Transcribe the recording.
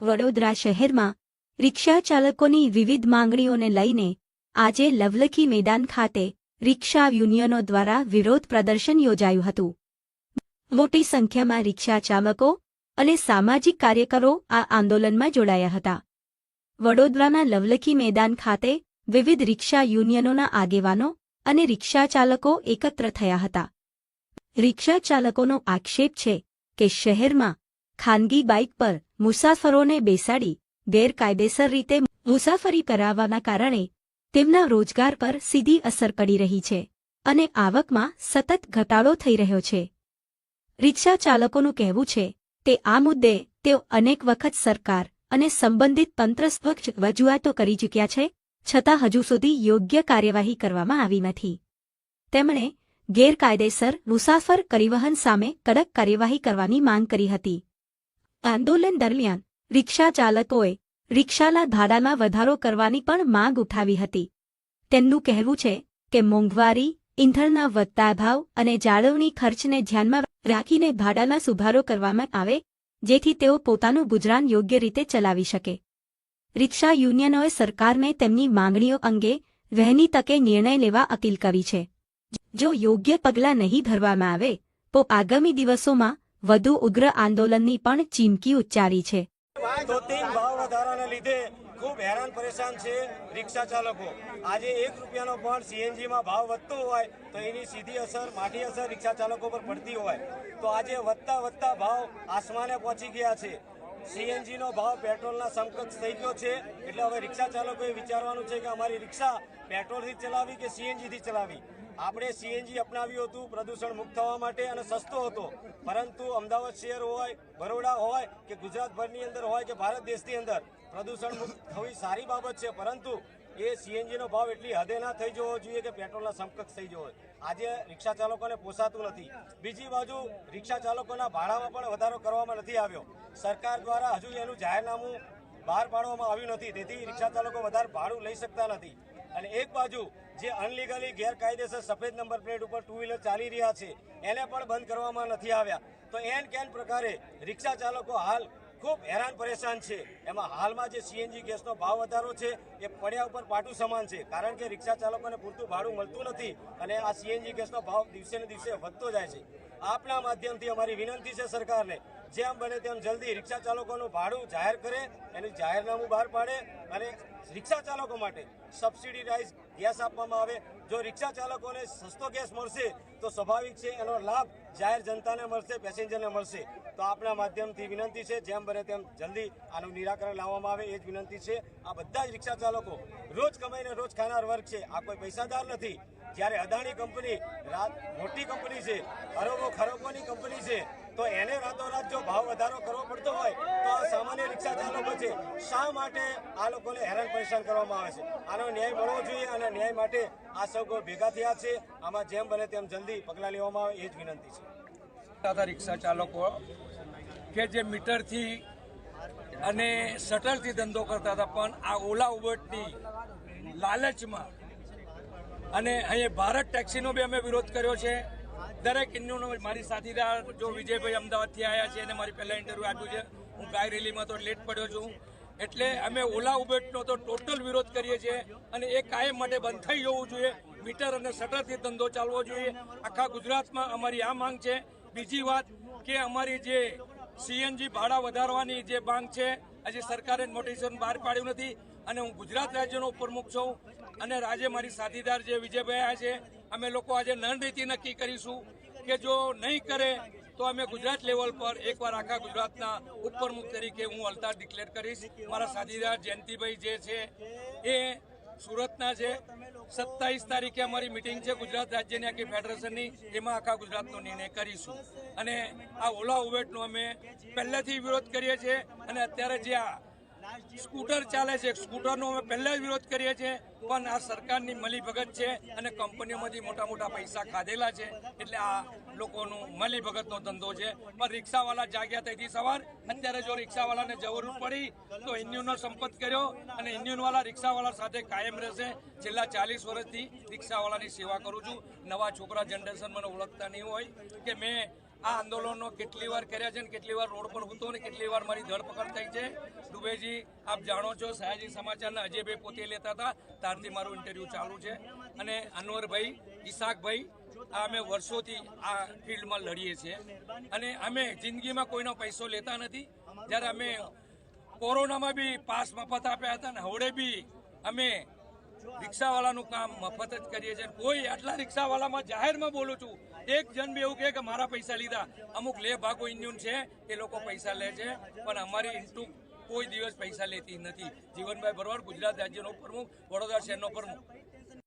વડોદરા શહેરમાં રિક્ષા ચાલકોની વિવિધ માંગણીઓને લઈને આજે લવલખી મેદાન ખાતે રિક્ષા યુનિયનો દ્વારા વિરોધ પ્રદર્શન યોજાયું હતું. મોટી સંખ્યામાં રિક્ષા ચાલકો અને સામાજિક કાર્યકરો આ આંદોલનમાં જોડાયા હતા. વડોદરાના લવલખી મેદાન ખાતે વિવિધ રિક્ષા યુનિયનોના આગેવાનો અને રિક્ષા ચાલકો એકત્ર થયા હતા. રિક્ષા ચાલકોનો આક્ષેપ છે કે શહેરમાં ખાનગી બાઇક પર મુસાફરોને બેસાડી ગેરકાયદેસર રીતે મુસાફરી કરાવવાના કારણે તેમના રોજગાર પર સીધી અસર પડી રહી છે અને આવકમાં સતત ઘટાડો થઈ રહ્યો છે. રિક્ષા ચાલકોનું કહેવું છે તે આ મુદ્દે તેઓ અનેક વખત સરકાર અને સંબંધિત તંત્ર સમક્ષ રજૂઆતો કરી ચૂક્યા છે, છતાં હજુ સુધી યોગ્ય કાર્યવાહી કરવામાં આવી નથી. તેમણે ગેરકાયદેસર મુસાફર પરિવહન સામે કડક કાર્યવાહી કરવાની માંગ કરી હતી. આંદોલન દરમિયાન રિક્ષા ચાલકોએ રિક્ષાના ભાડામાં વધારો કરવાની પણ માંગ ઉઠાવી હતી. તેમનું કહેવું છે કે મોંઘવારી, ઇંધણના વધતા ભાવ અને જાળવણી ખર્ચને ધ્યાનમાં રાખીને ભાડામાં સુધારો કરવામાં આવે, જેથી તેઓ પોતાનું ગુજરાન યોગ્ય રીતે ચલાવી શકે. રિક્ષા યુનિયનોએ સરકારને તેમની માંગણીઓ અંગે વહેલી તકે નિર્ણય લેવા અપીલ કરી છે. જો યોગ્ય પગલાં નહીં ભરવામાં આવે તો આગામી દિવસોમાં વધુ ઉગ્ર આંદોલનની પણ ચીમકી ઉચ્ચારી છે. ભાવ વધારાને લીધે ખૂબ હેરાન પરેશાન છે રિક્ષા ચાલકો. આજે ₹1 પણ સીએનજીમાં ભાવ વધતો હોય તો એની સીધી અસર, માઠી અસર રિક્ષા ચાલકો પર પડતી હોય. તો આજે વધતા ભાવ આસમાને પહોંચી ગયા છે. સીએનજીનો ભાવ પેટ્રોલના સમકક્ષ થઈ ગયો છે. એટલે હવે રિક્ષા ચાલકોએ વિચારવાનું છે કે અમારી રિક્ષા પેટ્રોલથી ચલાવી કે સીએનજીથી ચલાવી. આપણે સીએનજી અપનાવ્યું હતું પ્રદૂષણ મુક્ત થવા માટે અને સસ્તો હતો, પરંતુ અમદાવાદ શહેર હોય, બરોડા હોય કે ગુજરાતભરની અંદર હોય કે ભારત દેશની અંદર પ્રદૂષણ મુક્ત થવી સારી બાબત છે, પરંતુ એ સીએનજીનો ભાવ એટલી હદે ના થઈ જવો જોઈએ કે પેટ્રોલના સમકક્ષ થઈ જવો. આજે રિક્ષા ચાલકોને પોસાતું નથી. બીજી બાજુ રિક્ષા ચાલકોના ભાડામાં પણ વધારો કરવામાં નથી આવ્યો. સરકાર દ્વારા હજુ એનું જાહેરનામું બહાર પાડવામાં આવ્યું નથી, તેથી રિક્ષા ચાલકો વધારે ભાડું લઈ શકતા નથી. અને એક બાજુ જે અનલીગલી ગેરકાયદેસર સફેદ નંબર પ્લેટ ઉપર ટુ વ્હીલર ચાલી રહ્યા છે એને પણ બંધ કરવામાં નથી આવ્યા. તો એન કેન પ્રકારે રિક્ષા ચાલકો હાલ ખૂબ હેરાન પરેશાન છે. એમાં હાલમાં જે સીએનજી ગેસનો ભાવ વધારો છે એ પડ્યા ઉપર પાટું સમાન છે, કારણ કે રિક્ષા ચાલકોને પૂરતું ભાડું મળતું નથી અને આ સીએનજી ગેસનો ભાવ દિવસે ને દિવસે વધતો જાય છે. આપના માધ્યમથી અમારી વિનંતી છે સરકારને, જેમ બને તેમ જલ્દી રિક્ષા ચાલકોનું ભાડું જાહેર કરે, એનું જાહેરનામું બહાર પાડે અને રિક્ષા ચાલકો માટે સબસિડીઝ ગેસ આપવામાં આવે. જો રિક્ષા ચાલકોને સસ્તો ગેસ મળશે તો સ્વાભાવિક છે એનો લાભ જાહેર જનતાને મળશે, પેસેન્જરને મળશે. તો આપણા માધ્યમથી વિનંતી છે જેમ બને તેમ જલ્દી આનું નિરાકરણ લાવવામાં આવે, એ જ વિનંતી છે. આ બધા જ રિક્ષા ચાલકો રોજ કમાઈને રોજ ખાનાર વર્ગ છે. આ કોઈ પૈસાદાર નથી. જ્યારે અદાણી કંપની મોટી કંપની છે, અરબો ખરબોની કંપની છે, તો એને રાતોરાત જો ભાવ વધારો કરવો પડતો હોય તો આ સામાન્ય રિક્ષા ચાલકો છે, શા માટે આ લોકોને હેરાન પરેશાન કરવામાં આવે છે? આનો ન્યાય મળવો જોઈએ અને ન્યાય માટે આ સૌ કોઈ ભેગા થયા છે. આમાં જેમ બને તેમ જલ્દી પગલાં લેવામાં આવે, એ જ વિનંતી છે. રિક્ષા ચાલકો કે જે મીટરથી અને શટલથી ધંધો કરતા હતા, પણ આ ઓલા ઉબરની લાલચમાં અને અહીંયા ભારત ટેક્સીનો બી અમે વિરોધ કર્યો છે. દરેક ઇન્ડિયનો મારી સાથીદાર જો વિજયભાઈ અમદાવાદથી આવ્યા છે અને મારી પહેલાં ઇન્ટરવ્યૂ આપ્યું છે. હું ગાય રેલીમાં તો લેટ પડ્યો છું, એટલે અમે ઓલા ઉબેરનો તો ટોટલ વિરોધ કરીએ છીએ અને એ કાયમ માટે બંધ થઈ જવું જોઈએ. મીટર અને શટરથી ધંધો ચાલવો જોઈએ. આખા ગુજરાતમાં અમારી આ માંગ છે. બીજી વાત કે અમારી જે સીએનજી ભાડા વધારવાની જે માંગ છે, આજે સરકારે નોટિફિકેશન બહાર પાડ્યું નથી અને હું ગુજરાત રાજ્યનો પ્રમુખ છું અને આજે મારી સાથીદાર જે વિજયભાઈ આવ્યા છે, અમે લોકો આજે રણનીતિ નક્કી કરીશું કે જો નહીં કરે તો અમે ગુજરાત લેવલ પર એકવાર આખા ગુજરાતના ઉપપ્રમુખ તરીકે હું હલતા ડિક્લેર કરીશ. મારા સાથીદાર જયંતિભાઈ જે છે એ સુરતના છે. 27 તારીખે અમારી મિટિંગ છે ગુજરાત રાજ્યની આખી ફેડરેશનની, એમાં આખા ગુજરાતનો નિર્ણય કરીશું. અને આ ઓલા ઉબેરનો અમે પહેલેથી વિરોધ કરીએ છીએ અને અત્યારે જે આ સ્કૂટર ચાલે છે, સ્કૂટરનો અમે પહેલા જ વિરોધ કરીએ છીએ, પણ આ સરકારની મલીભગત છે અને કંપનીઓમાંથી મોટા પૈસા ખાધેલા છે, એટલે આ લોકોનું મલીભગતનો ધંધો છે. પણ રિક્ષાવાળા જાગ્યા તેથી સવાર. અત્યારે જો રિક્ષાવાળાને જરૂર પડી તો યુનિયનનો સંપર્ક કર્યો અને યુનિયનવાળા રિક્ષાવાળા સાથે કાયમ રહેશે. છેલ્લા 40 વર્ષથી રિક્ષાવાળાની સેવા કરું છું. નવા છોકરા જનરેશન મને ઓળખતા નહીં હોય કે મેં આ આંદોલનો કેટલી વાર કર્યા છે ને કેટલી વાર રોડ પર હતો ને કેટલી વાર મારી ધરપકડ થઈ છે. દુબેજી આપ જાણો છો, સયાજી સમાચારના અજયભાઈ પોતે લેતા હતા ત્યારથી મારું ઇન્ટરવ્યુ ચાલુ છે. અને અનવરભાઈ, ઈશાકભાઈ, આ અમે વર્ષોથી આ ફિલ્ડમાં લડીએ છીએ અને અમે જિંદગીમાં કોઈનો પૈસો લેતા નથી. જ્યારે અમે કોરોનામાં બી પાસ મફત આપ્યા હતા ને હવડે બી અમે રિક્ષાવાળાનું કામ મફત જ કરીએ છીએ. કોઈ આટલા રિક્ષાવાળામાં જાહેરમાં બોલું છું, એક જણ બી એવું કહે કે મારા પૈસા લીધા. અમુક લે ભાગો યુનિયન છે એ લોકો પૈસા લે છે, પણ અમારી ઇન્ટુ કોઈ દિવસ પૈસા લેતી નથી. જીવનભાઈ ભરવાડ, ગુજરાત રાજ્યનો પ્રમુખ, વડોદરા શહેરનો પ્રમુખ.